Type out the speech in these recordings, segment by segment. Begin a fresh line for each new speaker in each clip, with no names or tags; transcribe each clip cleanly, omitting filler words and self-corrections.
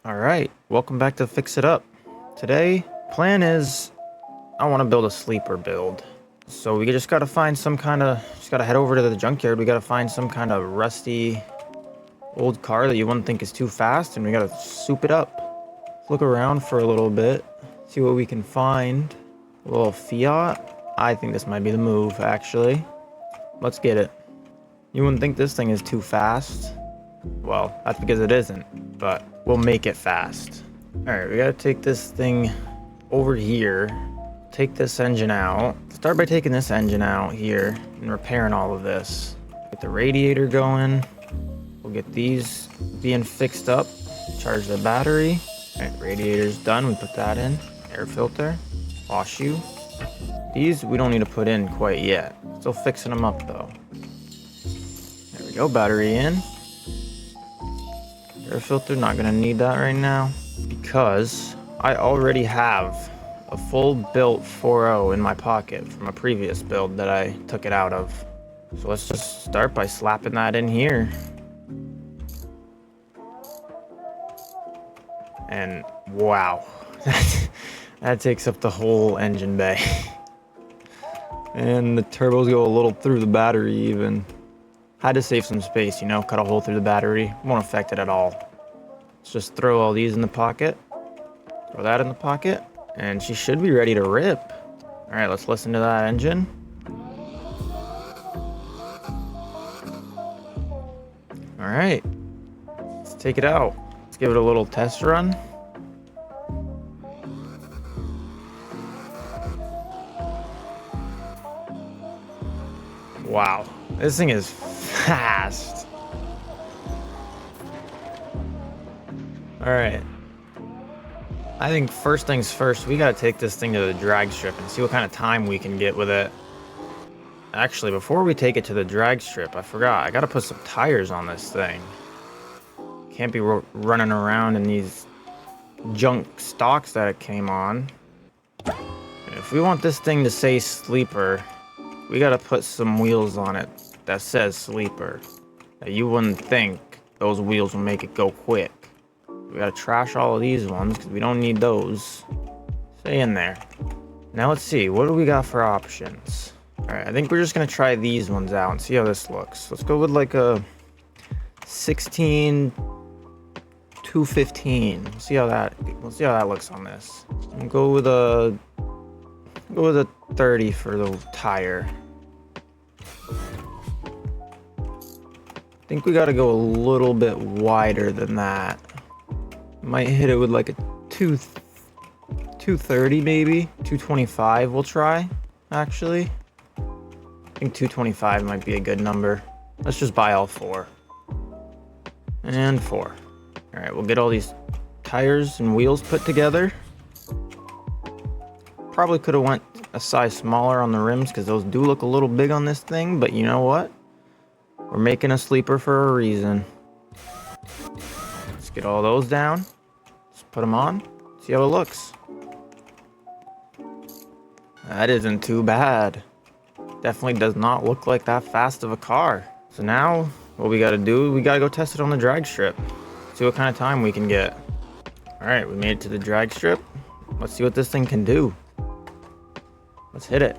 Alright, welcome back to Fix It Up. Today, plan is I want to build a sleeper build. So we just gotta find some kind of, just gotta head over to the junkyard. We gotta find some kind of rusty old car that you wouldn't think is too fast, and we gotta soup it up. Let's look around for a little bit, see what we can find. A little fiat. I think this might be the move, actually. Let's get it. You wouldn't think this thing is too fast. Well, that's because it isn't, but we'll make it fast. Alright, we gotta take this thing over here. Take this engine out. Start by taking this engine out here and repairing all of this. Get the radiator going. We'll get these being fixed up. Charge the battery. Alright, radiator's done. We put that in. Air filter. Wash you. These we don't need to put in quite yet. Still fixing them up though. There we go, battery in. Air filter, not gonna need that right now because I already have a full built 4.0 in my pocket from a previous build that I took it out of. So let's just start by slapping that in here. And wow, that takes up the whole engine bay. And the turbos go a little through the battery even. Had to save some space, you know, cut a hole through the battery. Won't affect it at all. Let's just throw all these in the pocket. Throw that in the pocket. And she should be ready to rip. Alright, let's listen to that engine. Alright. Let's take it out. Let's give it a little test run. Wow. This thing is fast. Alright. I think first things first, we gotta take this thing to the drag strip and see what kind of time we can get with it. Actually, before we take it to the drag strip, I forgot. I gotta put some tires on this thing. Can't be running around in these junk stocks that it came on. And if we want this thing to say sleeper, we gotta put some wheels on it that says sleeper. Now, you wouldn't think those wheels will make it go quick. We gotta trash all of these ones because we don't need those. Stay in there. Now let's see, what do we got for options? Alright, I think we're just gonna try these ones out and see how this looks. Let's go with like a 16 215. We'll see how that looks on this. We'll go with a 30 for the tire. I think we gotta go a little bit wider than that. Might hit it with like a 230 maybe. 225 we'll try, actually. I think 225 might be a good number. Let's just buy all four. And four. Alright, we'll get all these tires and wheels put together. Probably could have went a size smaller on the rims because those do look a little big on this thing, but you know what? We're making a sleeper for a reason. Let's get all those down. Let's put them on. See how it looks. That isn't too bad. Definitely does not look like that fast of a car. So now what we gotta do, we gotta go test it on the drag strip. See what kind of time we can get. Alright, we made it to the drag strip. Let's see what this thing can do. Let's hit it.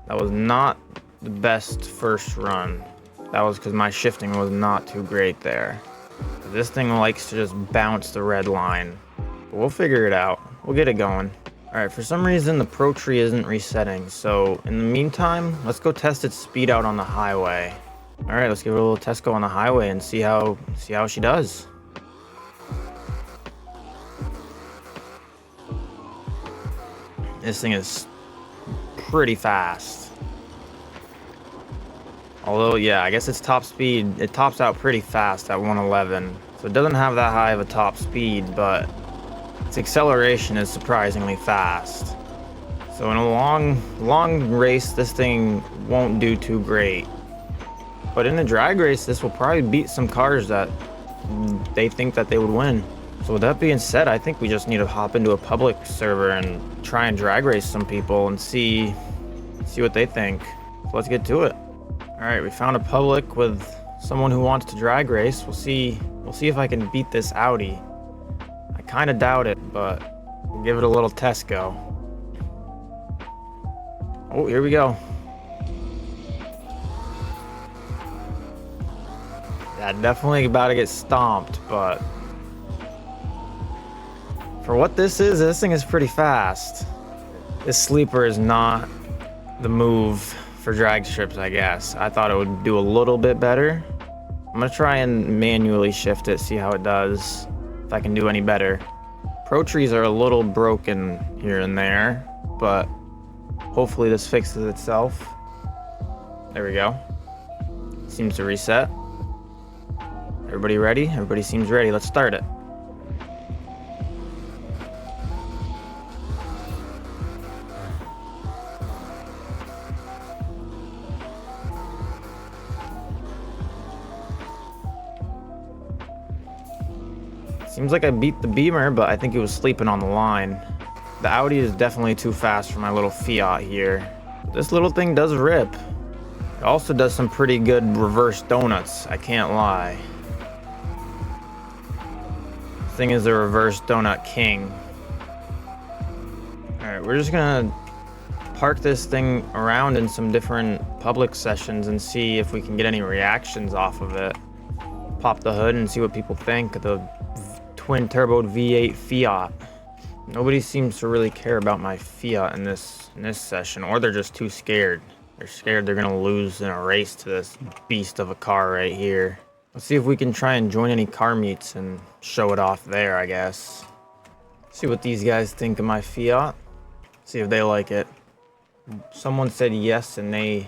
That was not the best first run. That was because my shifting was not too great there. This thing likes to just bounce the red line. But we'll figure it out. We'll get it going. Alright, for some reason the Pro Tree isn't resetting, so in the meantime, let's go test its speed out on the highway. Alright, let's give it a little test go on the highway and see how she does. This thing is pretty fast. Although, yeah, I guess its top speed, it tops out pretty fast at 111. So it doesn't have that high of a top speed, but its acceleration is surprisingly fast. So in a long race, this thing won't do too great. But in a drag race, this will probably beat some cars that they think that they would win. So with that being said, I think we just need to hop into a public server and try and drag race some people and see what they think. So let's get to it. All right, we found a public with someone who wants to drag race. We'll see if I can beat this Audi. I kind of doubt it, but we'll give it a little test go. Oh, here we go. Yeah, definitely about to get stomped, but for what this thing is pretty fast. This sleeper is not the move for drag strips, I guess. I thought it would do a little bit better. I'm gonna try and manually shift it, see how it does, if I can do any better. Pro trees are a little broken here and there, but hopefully this fixes itself. There we go. Seems to reset. Everybody ready? Everybody seems ready. Let's start it. Seems like I beat the Beamer, but I think it was sleeping on the line. The Audi is definitely too fast for my little Fiat here. This little thing does rip. It also does some pretty good reverse donuts, I can't lie. This thing is a reverse donut king. Alright, we're just gonna park this thing around in some different public sessions and see if we can get any reactions off of it. Pop the hood and see what people think of the twin turbo V8 Fiat. Nobody seems to really care about my Fiat in this session, or they're just too scared. They're scared they're gonna lose in a race to this beast of a car right here. Let's see if we can try and join any car meets and show it off there, I guess. See what these guys think of my Fiat. See if they like it. Someone said yes, and they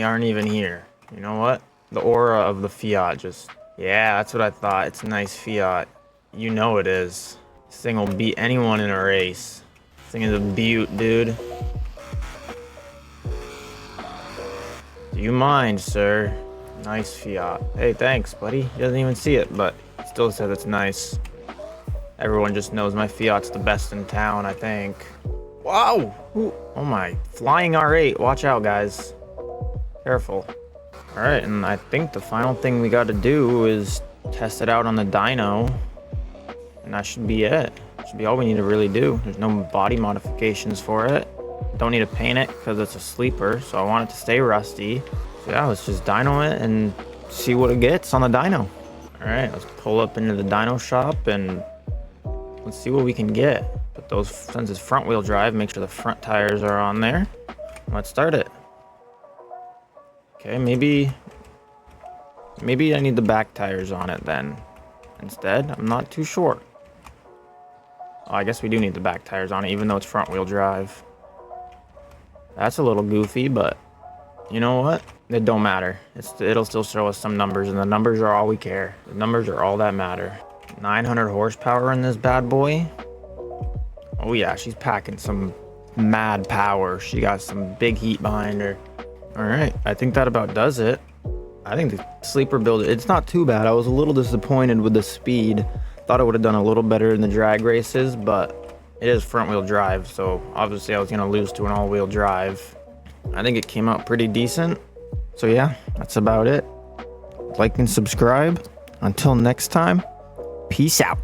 aren't even here. You know what? The aura of the Fiat just... Yeah, that's what I thought. It's a nice Fiat. You know it is. This thing will beat anyone in a race. This thing is a beaut, dude. Do you mind, sir? Nice Fiat. Hey, thanks, buddy. He doesn't even see it, but he still says it's nice. Everyone just knows my Fiat's the best in town, I think. Wow! Ooh. Oh my. Flying R8. Watch out, guys. Careful. Alright, and I think the final thing we gotta do is test it out on the dyno. And that should be it. That should be all we need to really do. There's no body modifications for it. Don't need to paint it because it's a sleeper, so I want it to stay rusty. So yeah, let's just dyno it and see what it gets on the dyno. Alright, let's pull up into the dyno shop and let's see what we can get. But those, since it's front wheel drive, make sure the front tires are on there. Let's start it. Okay, maybe I need the back tires on it then instead. I'm not too sure. Oh, I guess we do need the back tires on it, even though it's front wheel drive. That's a little goofy, but you know what? It don't matter. It'll still show us some numbers, and the numbers are all we care. The numbers are all that matter. 900 horsepower in this bad boy. Oh yeah, she's packing some mad power. She got some big heat behind her. All right, I think that about does it. I think the sleeper build, it's not too bad. I was a little disappointed with the speed. Thought it would have done a little better in the drag races, but it is front wheel drive, so obviously I was gonna lose to an all wheel drive. I think it came out pretty decent. So yeah, that's about it. Like and subscribe. Until next time, peace out.